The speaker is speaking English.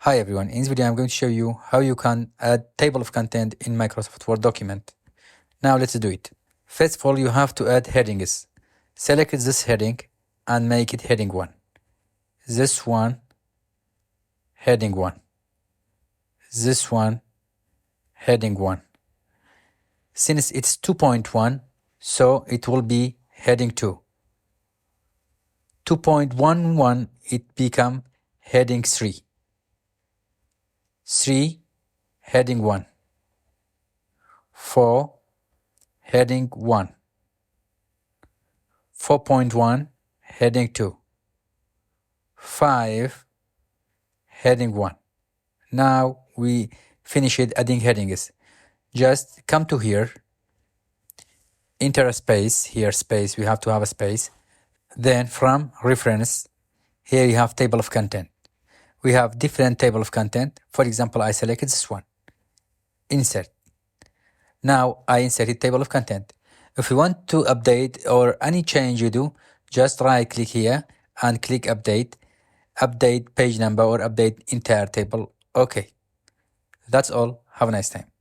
Hi everyone, in this video I'm going to show you how you can add table of content in Microsoft Word document. Now let's do it. First of all, you have to add headings. Select this heading and make it heading 1. This one, heading 1. This one, heading 1. Since it's 2.1, so it will be heading 2. 2.11, it become heading 3. 3, heading 1. 4, heading 1. 4.1, heading 2. 5, heading 1. Now we finish it adding headings. Just come to here, enter a space, here space, we have to have a space. Then from reference, here you have table of content. We have different table of content. For example, I selected this one. Insert. Now I inserted table of content. If you want to update or any change you do, just right click here and click update. Update page number or update entire table. Okay. That's all. Have a nice time.